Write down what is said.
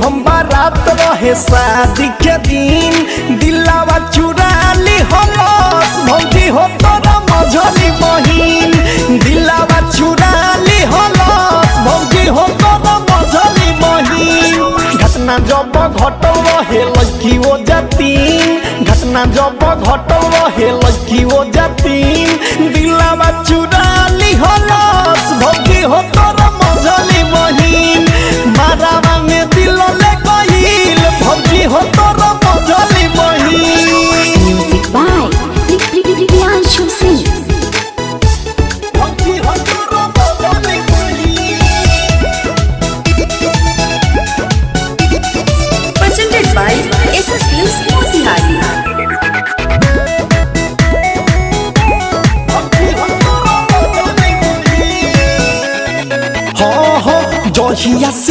हम बारात रहे शादी के दिन दिलावा चुरा ली हलस भौजी हो तोरा मझली बहिन दिलावा चुरा ली हलस भौजी हो तोरा मझली बहिन घटना जब घटल रहे लड़की ओ जातीन घटना जब घटल रहे लड़की ओ जातीन दिलावा चुरा ली हलस भौजी हो तोरा मझली बहिन मारावा में दिल ले गइल भौजी हो तोरा मझली बहिन। Music by Priyanshu Singh. भौजी हो तोरा मझली बहिन। Presented by SS Films Motihari. जहिया से